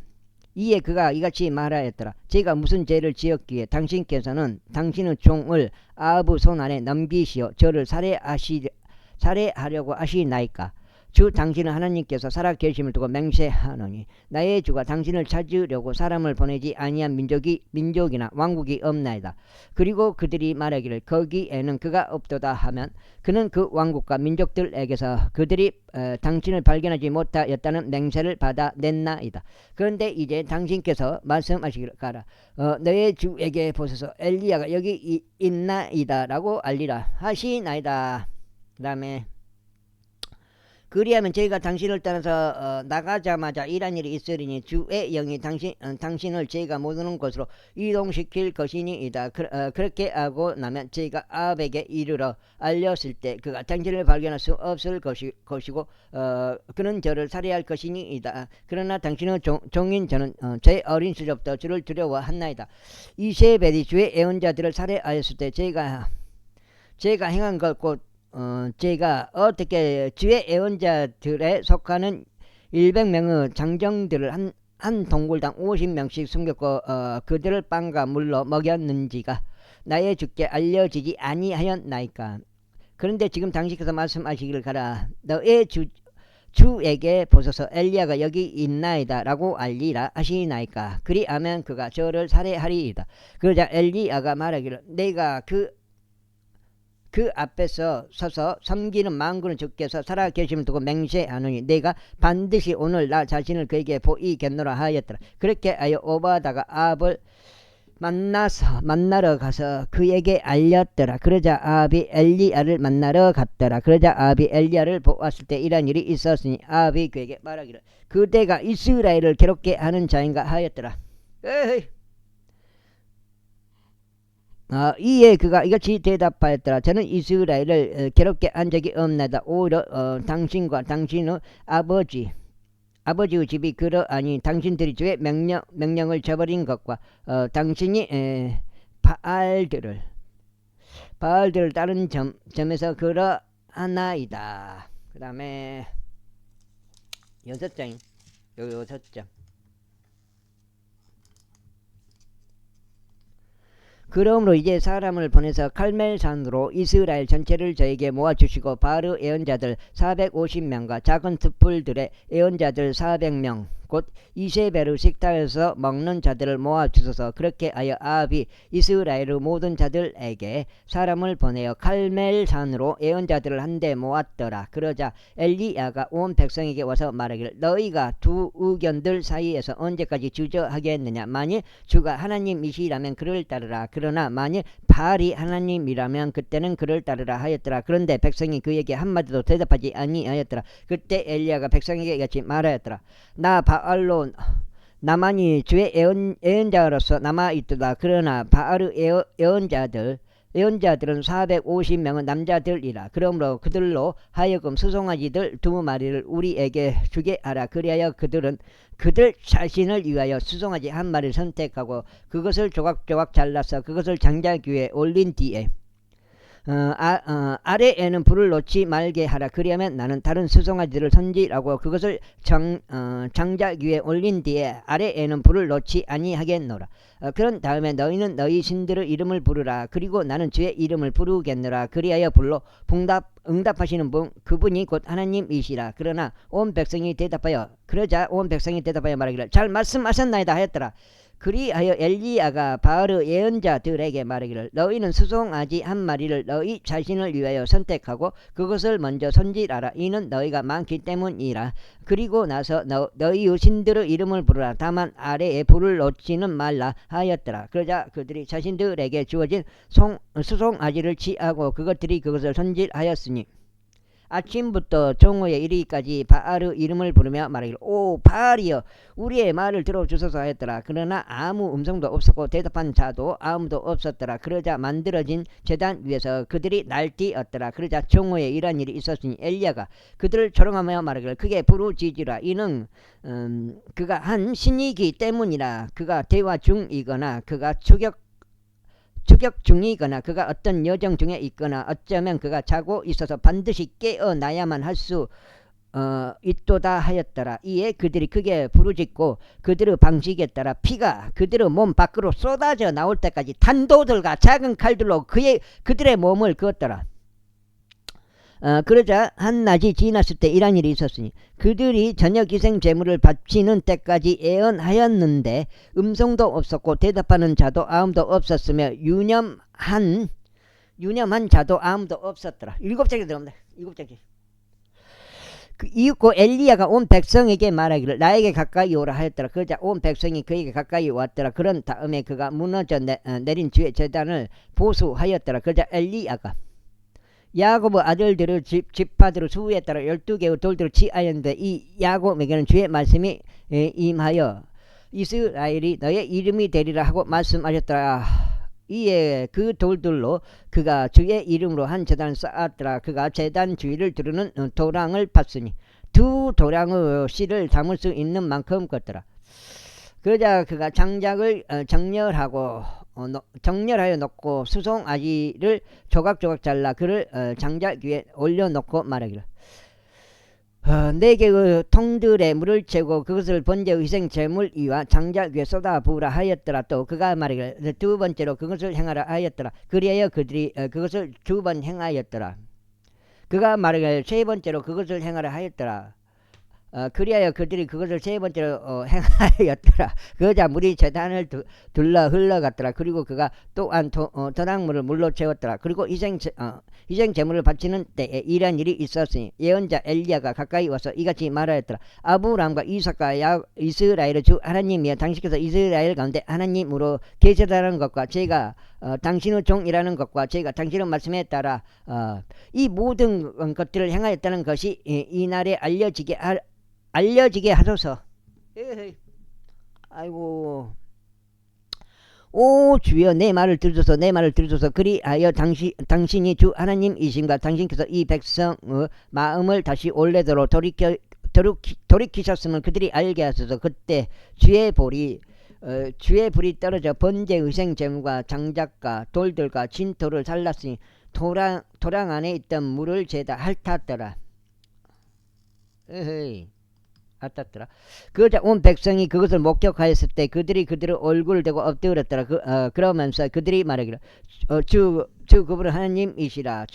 이에 그가 이같이 말하였더라. 제가 무슨 죄를 지었기에 당신께서는 당신의 종을 아합의 손 안에 넘기시어 저를 살해하려고 하시나이까. 주 당신은 하나님께서 살아계심을 두고 맹세하노니 나의 주가 당신을 찾으려고 사람을 보내지 아니한 민족이나 왕국이 없나이다. 그리고 그들이 말하기를 거기에는 그가 없도다 하면 그는 그 왕국과 민족들에게서 그들이 당신을 발견하지 못하였다는 맹세를 받아냈나이다. 그런데 이제 당신께서 말씀하시기를 가라. 너의 주에게 보소서 엘리야가 여기 있나이다 라고 알리라 하시나이다. 그 다음에 그리하면 저희가 당신을 따라서 나가자마자 이런 일이 있으리니 주의 영이 당신을 저희가 모르는 곳으로 이동시킬 것이니이다. 그렇게 하고 나면 저희가 아합에게 이르러 알렸을 때 그가 당신을 발견할 수 없을 것이고 그는 저를 살해할 것이니이다. 그러나 당신의 종인 저는 제 어린 시절부터 주를 두려워한나이다. 이세벨이 주의 예언자들을 살해하였을 때 제가 행한 것 곧 제가 어떻게 주의 예언자들에 속하는 100명의 장정들을 한 동굴당 50명씩 숨겼고 그들을 빵과 물로 먹였는지가 나의 주께 알려지지 아니하였나이까. 그런데 지금 당신께서 말씀하시기를 가라. 너의 주에게 보소서 엘리야가 여기 있나이다 라고 알리라 하시나이까. 그리하면 그가 저를 살해하리이다. 그러자 엘리야가 말하기를 내가 그 앞에서 서서 섬기는 만군의 주께서 살아계심을 두고 맹세하노니 내가 반드시 오늘 나 자신을 그에게 보이겠노라 하였더라. 그렇게 하여 오바다가 아합을 만나러 가서 그에게 알렸더라. 그러자 아합이 엘리야를 만나러 갔더라. 그러자 아합이 엘리야를 보았을 때 이런 일이 있었으니 아합이 그에게 말하기를 그대가 이스라엘을 괴롭게 하는 자인가 하였더라. 에이. 이에 그가 이같이 대답하였더라. 저는 이스라엘을 괴롭게 한 적이 없나이다. 오히려 당신과 당신의 아버지의 집이 그러하니 당신들이 주의 명령을 저버린 것과 당신이 바알들을 따른 점에서 그러하나이다. 그 다음에 6장. 그러므로 이제 사람을 보내서 칼멜산으로 이스라엘 전체를 저에게 모아주시고 바르 예언자들 450명과 작은 습불들의 예언자들 400명 곧 이세벨의 식탁에서 먹는 자들을 모아 주소서. 그렇게 하여 아합이 이스라엘의 모든 자들에게 사람을 보내어 칼멜산으로 예언자들을 한데 모았더라. 그러자 엘리야가 온 백성에게 와서 말하기를 너희가 두 의견들 사이에서 언제까지 주저하겠느냐. 만일 주가 하나님이시라면 그를 따르라. 그러나 만일 바알이 하나님이라면 그때는 그를 따르라 하였더라. 그런데 백성이 그에게 한마디도 대답하지 아니하였더라. 그때 엘리야가 백성에게 이같이 말하였더라. 나 바알로 나만이 주의 예언자로서 남아있도다. 그러나 바알의 예언자들은 450명은 남자들이라. 그러므로 그들로 하여금 수송아지들 2마리를 우리에게 주게 하라. 그리하여 그들은 그들 자신을 위하여 수송아지 1마리를 선택하고 그것을 조각조각 잘라서 그것을 장작 위에 올린 뒤에 아래에는 불을 놓지 말게 하라. 그리하면 나는 다른 수송아지들을 손질하고 그것을 장작 위에 올린 뒤에 아래에는 불을 놓지 아니하겠노라. 그런 다음에 너희는 너희 신들의 이름을 부르라. 그리고 나는 주의 이름을 부르겠노라. 그리하여 불로 응답하시는 분 그분이 곧 하나님이시라. 그러자 온 백성이 대답하여 말하기를 잘 말씀하셨나이다 하였더라. 그리하여 엘리야가 바알의 예언자들에게 말하기를 너희는 수송아지 1마리를 너희 자신을 위하여 선택하고 그것을 먼저 손질하라. 이는 너희가 많기 때문이라. 그리고 나서 너희의 신들의 이름을 부르라. 다만 아래에 불을 놓지는 말라 하였더라. 그러자 그들이 자신들에게 주어진 수송아지를 취하고 그것을 손질하였으니 아침부터 정오에 이르기까지 바알의 이름을 부르며 말하기를 오 바알이여 우리의 말을 들어주소서 하였더라. 그러나 아무 음성도 없었고 대답한 자도 아무도 없었더라. 그러자 만들어진 제단 위에서 그들이 날뛰었더라. 그러자 정오에 이러한 일이 있었으니 엘리야가 그들을 조롱하며 말하기를 그게 부르짖으라. 이는 그가 한 신이기 때문이라. 그가 대화 중이거나 그가 추격 중이거나 그가 어떤 여정 중에 있거나 어쩌면 그가 자고 있어서 반드시 깨어나야만 할 수 있도다 하였더라. 이에 그들이 크게 부르짖고 그들의 방식에 따라 피가 그들의 몸 밖으로 쏟아져 나올 때까지 단도들과 작은 칼들로 그들의 몸을 그었더라. 그러자 한낮이 지났을 때 이런 일이 있었으니 그들이 저녁 희생 제물을 바치는 때까지 예언하였는데 음성도 없었고 대답하는 자도 아무도 없었으며 유념한 자도 아무도 없었더라. 7장이 들어옵니다. 7장이. 이윽고 엘리야가 온 백성에게 말하기를 나에게 가까이 오라 하였더라. 그러자 온 백성이 그에게 가까이 왔더라. 그런 다음에 그가 무너져 내린 주의 제단을 보수하였더라. 그러자 엘리야가 야곱의 아들들을 지파들을 수에 따라 12개의 돌들을 취하였는데 이 야곱에게는 주의 말씀이 임하여 이스라엘이 너의 이름이 되리라 하고 말씀하셨더라. 이에 그 돌들로 그가 주의 이름으로 한 제단을 쌓았더라. 그가 제단 주위를 두르는 도랑을 팠으니 2도량의 씨를 담을 수 있는 만큼 걷더라. 그러자 그가 장작을 정렬하여 놓고 수송아지를 조각조각 잘라 그를 장작 위에 올려놓고 말하기를 4개의 통들에 물을 채우고 그것을 번제의 희생 제물 위와 장작 위에 쏟아 부으라 하였더라. 또 그가 말하기를 2번째로 그것을 행하라 하였더라. 그리하여 그들이 그것을 2번 행하였더라. 그가 말하기를 3번째로 그것을 행하라 하였더라. 그리하여 그들이 그것을 3번째로 행하였더라. 그러자 물이 제단을 둘러 흘러갔더라. 그리고 그가 또한 도랑물을 물로 채웠더라. 그리고 희생 제물을 바치는 때에 이러한 일이 있었으니 예언자 엘리야가 가까이 와서 이같이 말하였더라. 아브람과 이삭과 이스라엘의 주 하나님이여 당신께서 이스라엘 가운데 하나님으로 계시다는 것과 제가 당신의 종이라는 것과 제가 당신의 말씀에 따라 이 모든 것들을 행하였다는 것이 이날에 알려지게 하소서. 아이고 오 주여 내 말을 들으소서. 그리하여 당신이 주 하나님이신가 당신께서 이 백성의 마음을 다시 원래대로 돌이키셨으면 그들이 알게 하소서. 그때 주의 불이 떨어져 번제 의생 제물과 장작과 돌들과 진토를 살랐으니 도랑 안에 있던 물을 죄다 핥았더라. 그러자 온 백성이 그것을 목격하였을 때 그들이 그들의 얼굴을 대고 엎드렸더라. 그러면서 그들이 말하기를 주 그분은 하나님이시라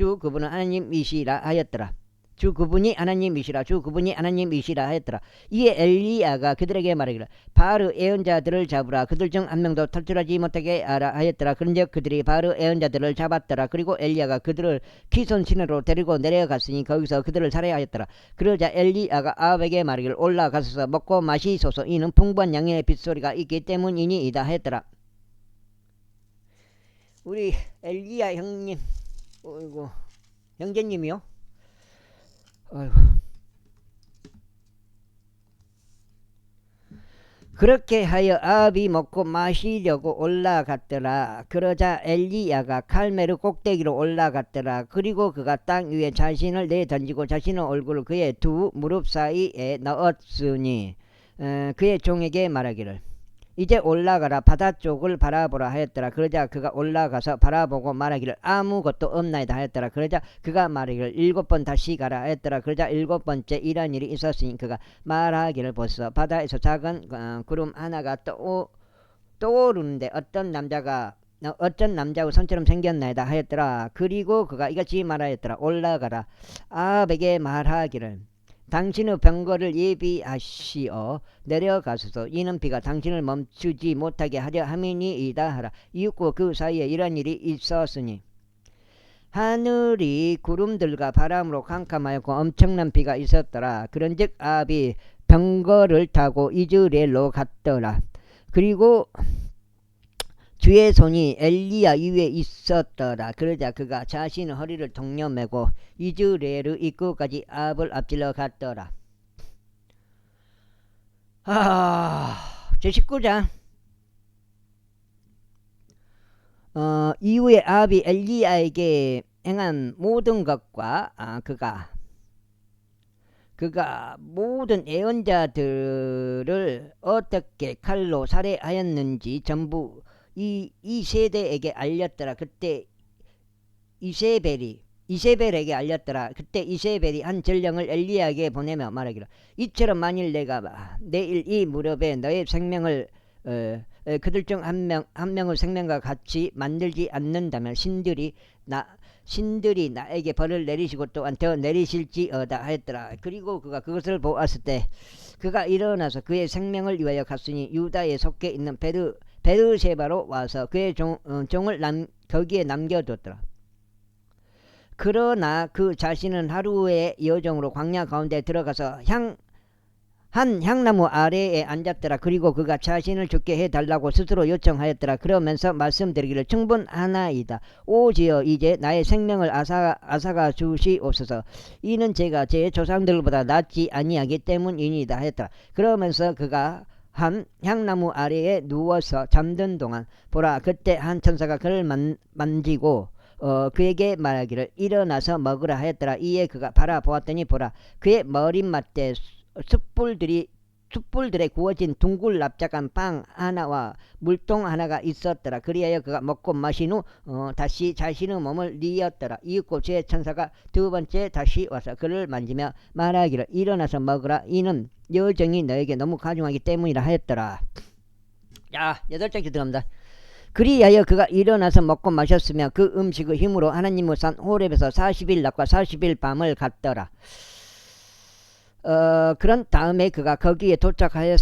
하였더라. 주 그분이 하나님이시라 주 그분이 하나님이시라 하였더라. 이에 엘리야가 그들에게 말하기를 바알 예언자들을 잡으라. 그들 중 한 명도 탈출하지 못하게 하라 하였더라. 그런즉 그들이 바알 예언자들을 잡았더라. 그리고 엘리야가 그들을 기손 시내로 데리고 내려갔으니 거기서 그들을 살해하였더라. 그러자 엘리야가 아합에게 말하기를 올라가소서 먹고 마시소서 이는 풍부한 양의 빗소리가 있기 때문이니이다 하였더라. 우리 엘리야 형님, 어이구 형제님이요. 어이구. 그렇게 하여 아합이 먹고 마시려고 올라갔더라. 그러자 엘리야가 칼메르 꼭대기로 올라갔더라. 그리고 그가 땅 위에 자신을 내던지고 자신의 얼굴을 그의 두 무릎 사이에 넣었으니 그의 종에게 말하기를 이제 올라가라 바다 쪽을 바라보라 하였더라. 그러자 그가 올라가서 바라보고 말하기를 아무것도 없나이다 하였더라. 그러자 그가 말하기를 7번 다시 가라 하였더라. 그러자 7번째 이런 일이 있었으니 그가 말하기를 보소서 바다에서 작은 구름 하나가 떠오르는데 어떤 남자의 손처럼 생겼나이다 하였더라. 그리고 그가 이같이 말하였더라. 올라가라 아합에게 말하기를 당신의 병거를 예비하시어 내려가소서 이는 비가 당신을 멈추지 못하게 하려 함이니이다 하라. 이윽고 그 사이에 이런 일이 있었으니 하늘이 구름들과 바람으로 캄캄하였고 엄청난 비가 있었더라. 그런즉 아합이 병거를 타고 이즈레엘로 갔더라. 그리고 주의 손이 엘리야 위에 있었더라. 그러자 그가 자신의 허리를 동여매고 이즈레엘 입구까지 아합을 앞질러 갔더라. 제19장 이후에 아합이 엘리야에게 행한 모든 것과 그가 모든 예언자들을 어떻게 칼로 살해하였는지 전부 이 세대에게 알렸더라. 그때 이세벨에게 알렸더라. 그때 이세벨이 한 전령을 엘리야에게 보내며 말하기를 이처럼 만일 내가 내일 이 무렵에 너의 생명을 그들 중 한 명의 생명과 같이 만들지 않는다면 신들이 나에게 벌을 내리시고 또한 더 내리실지어다 하였더라. 그리고 그가 그것을 보았을 때 그가 일어나서 그의 생명을 위하여 갔으니 유다에 속해 있는 베르세바로 와서 그의 종을 거기에 남겨뒀더라. 그러나 그 자신은 하루의 여정으로 광야 가운데 들어가서 한 향나무 아래에 앉았더라. 그리고 그가 자신을 죽게 해달라고 스스로 요청하였더라. 그러면서 말씀드리기를 충분하나이다. 오지여 이제 나의 생명을 앗아가 주시옵소서. 이는 제가 제 조상들보다 낫지 아니하기 때문이니이다 하였더라. 그러면서 그가 한 향나무 아래에 누워서 잠든 동안 보라 그때 한 천사가 그를 만지고 그에게 말하기를 일어나서 먹으라 하였더라. 이에 그가 바라보았더니 보라 그의 머리맡에 숯불들에 구워진 둥글 납작한 빵 하나와 물통 하나가 있었더라. 그리하여 그가 먹고 마신 후 다시 자신의 몸을 뉘었더라. 이윽고 제 천사가 두 번째 다시 와서 그를 만지며 말하기를 일어나서 먹으라. 이는 여정이 너에게 너무 가중하기 때문이라 하였더라. 자 8장째 들어갑니다. 그리하여 그가 일어나서 먹고 마셨으며 그 음식의 힘으로 하나님의 산 호렙에서 40일 낮과 40일 밤을 갔더라. 그런 다음에 그가 거기에 도착하여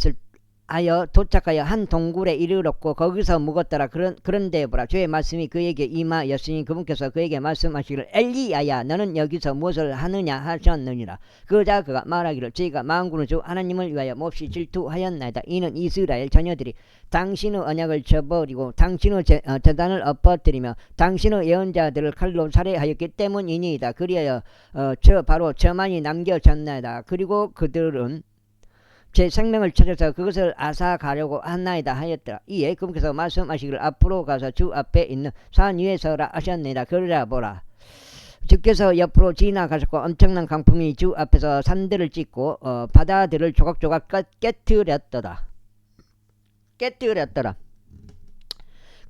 한 동굴에 이르렀고 거기서 묵었더라. 그런데 보라 주의 말씀이 그에게 임하였으니 그분께서 그에게 말씀하시기를 엘리야야 너는 여기서 무엇을 하느냐 하셨느니라. 그러자 그가 말하기를 저희가 만군의 주 하나님을 위하여 몹시 질투하였나이다. 이는 이스라엘 자녀들이 당신의 언약을 저버리고 당신의 제단을 엎어뜨리며 당신의 예언자들을 칼로 살해하였기 때문이니이다. 그리하여 바로 저만이 남겨졌나이다. 그리고 그들은 제 생명을 찾아서 그것을 앗아가려고 하나이다 하였더라. 이에 그분께서 말씀하시기를 앞으로 가서 주 앞에 있는 산 위에 서라 하셨느니라. 그러자 보라 주께서 옆으로 지나가셨고 엄청난 강풍이 주 앞에서 산들을 찢고 바다들을 조각조각 깨뜨렸더라.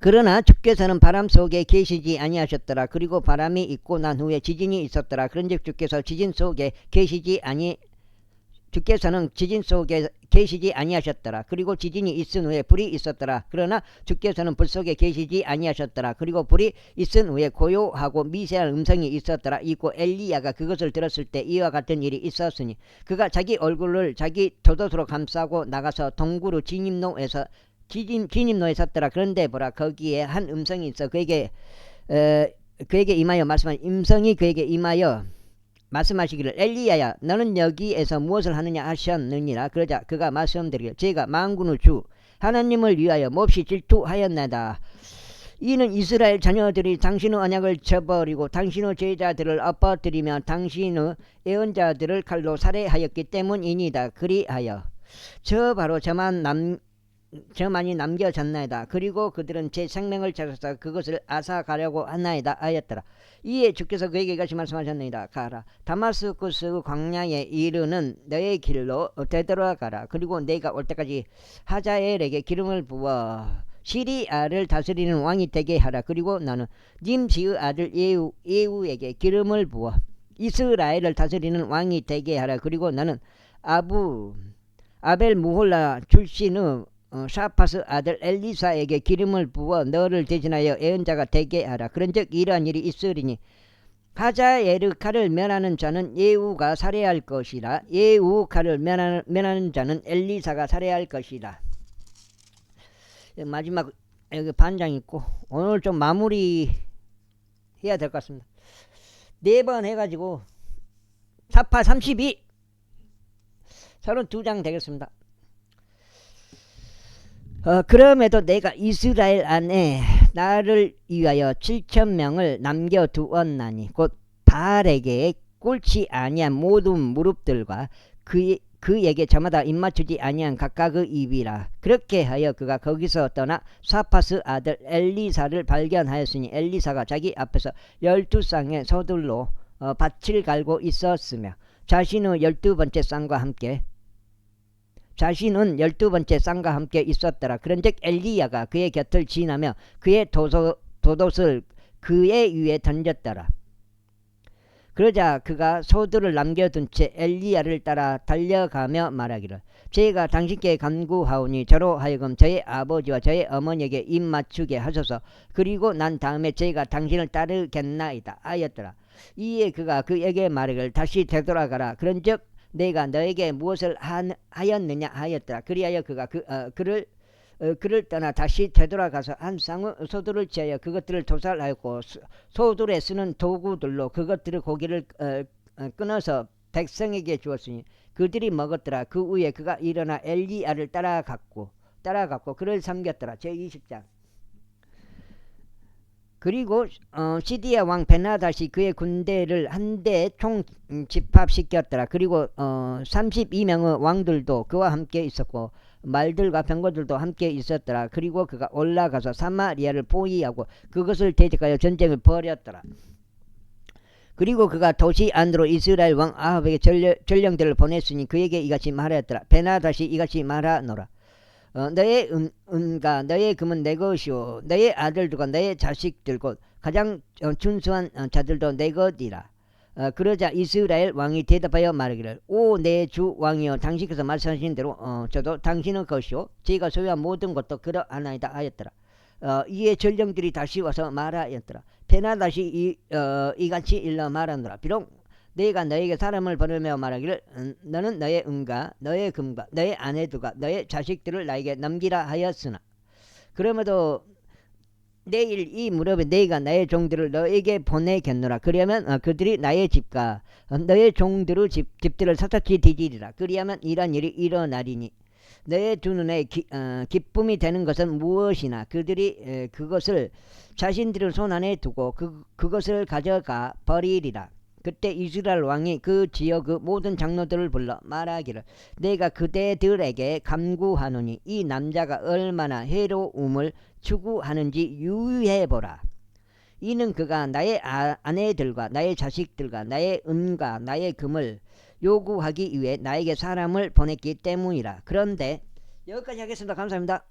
그러나 주께서는 바람 속에 계시지 아니하셨더라. 그리고 바람이 있고 난 후에 지진이 있었더라. 그런즉 주께서 지진 속에 계시지 주께서는 지진 속에 계시지 아니하셨더라. 그리고 지진이 있은 후에 불이 있었더라. 그러나 주께서는 불 속에 계시지 아니하셨더라. 그리고 불이 있은 후에 고요하고 미세한 음성이 있었더라. 이고 엘리야가 그것을 들었을 때 이와 같은 일이 있었으니 그가 자기 얼굴을 자기 돛옷으로 감싸고 나가서 동구로 진입로에 섰더라. 그런데 보라, 거기에 한 음성이 있어 그에게 임하여 말씀하시기를 엘리야야, 너는 여기에서 무엇을 하느냐 하셨느니라. 그러자 그가 말씀드리기를 제가 만군의 주 하나님을 위하여 몹시 질투하였나이다. 이는 이스라엘 자녀들이 당신의 언약을 저버리고 당신의 제자들을 엎어뜨리며 당신의 예언자들을 칼로 살해하였기 때문이니다. 그리하여 바로 저만이 남겨졌나이다. 그리고 그들은 제 생명을 찾아서 그것을 앗아가려고 하나이다 하였더라. 이에 주께서 그에게 이같이 말씀하셨나이다. 가라, 다마스쿠스 광야에 이르는 너의 길로 되돌아가라. 그리고 내가 올 때까지 하자엘에게 기름을 부어 시리아를 다스리는 왕이 되게 하라. 그리고 나는 님시의 아들 예후에게 기름을 부어 이스라엘을 다스리는 왕이 되게 하라. 그리고 나는 아벨 무홀라 출신의 샤파스 아들 엘리사에게 기름을 부어 너를 대신하여 예언자가 되게 하라. 그런즉 이러한 일이 있으리니 하자엘의 칼을 면하는 자는 예후가 살해할 것이라. 예후 칼을 면하는 자는 엘리사가 살해할 것이라. 마지막 여기 반장 있고 오늘 좀 마무리 해야 될 것 같습니다. 4번 해가지고 4파 32 32장 되겠습니다. 그럼에도 내가 이스라엘 안에 나를 위하여 7,000명을 남겨두었나니 곧 바알에게 꿇지 아니한 모든 무릎들과 그에게 저마다 입맞추지 아니한 각각의 입이라. 그렇게 하여 그가 거기서 떠나 사파스 아들 엘리사를 발견하였으니 엘리사가 자기 앞에서 12쌍의 소들로 밭을 갈고 있었으며 자신은 12번째 쌍과 함께 있었더라. 그런즉 엘리야가 그의 곁을 지나며 그의 돛옷을 그의 위에 던졌더라. 그러자 그가 소들을 남겨둔 채 엘리야를 따라 달려가며 말하기를 제가 당신께 간구하오니 저로 하여금 저의 아버지와 저의 어머니에게 입 맞추게 하소서. 그리고 난 다음에 제가 당신을 따르겠나이다 하였더라. 이에 그가 그에게 말하기를 다시 되돌아가라. 그런즉 내가 너에게 무엇을 하였느냐 하였더라. 그리하여 그가 그를 떠나 다시 되돌아가서 한 쌍의 소들을 지하여 그것들을 도살하였고 소들에 쓰는 도구들로 그것들의 고기를 끊어서 백성에게 주었으니 그들이 먹었더라. 그 후에 그가 일어나 엘리야를 따라갔고 그를 섬겼더라. 제20장. 그리고 시디아 왕 베나다시 그의 군대를 한데 총 집합시켰더라. 그리고 32명의 왕들도 그와 함께 있었고 말들과 병거들도 함께 있었더라. 그리고 그가 올라가서 사마리아를 포위하고 그것을 대적하여 전쟁을 벌였더라. 그리고 그가 도시 안으로 이스라엘 왕 아합에게 전령들을 보냈으니 그에게 이같이 말하였더라. 베나다시 이같이 말하노라. 너의 은과 너의 금은 내 것이요 너의 아들들과 너의 자식들 곧 가장 준수한 자들도 내 것이라. 그러자 이스라엘 왕이 대답하여 말하기를 오 내 주 왕이여 당신께서 말씀하신 대로 저도 당신의 것이요 제가 소유한 모든 것도 그러하나이다 하였더라. 이에 전령들이 다시 와서 말하였더라. 베나다시 이같이 일러 말하노라. 비록 내가 너에게 사람을 보내며 말하기를 너는 너의 은과 너의 금과 너의 아내들과 너의 자식들을 나에게 넘기라 하였으나 그러므로 내일 이 무렵에 내가 나의 종들을 너에게 보내겠노라. 그리하면 그들이 나의 집과 너의 종들의 집들을 샅샅이 뒤지리라. 그리하면 이런 일이 일어나리니 너의 두 눈에 기쁨이 되는 것은 무엇이나 그들이 그것을 자신들의 손 안에 두고 그것을 가져가 버리리라. 그때 이스라엘 왕이 그 지역의 모든 장로들을 불러 말하기를 내가 그대들에게 간구하노니 이 남자가 얼마나 해로움을 추구하는지 유의해보라. 이는 그가 나의 아내들과 나의 자식들과 나의 은과 나의 금을 요구하기 위해 나에게 사람을 보냈기 때문이라. 그런데 여기까지 하겠습니다. 감사합니다.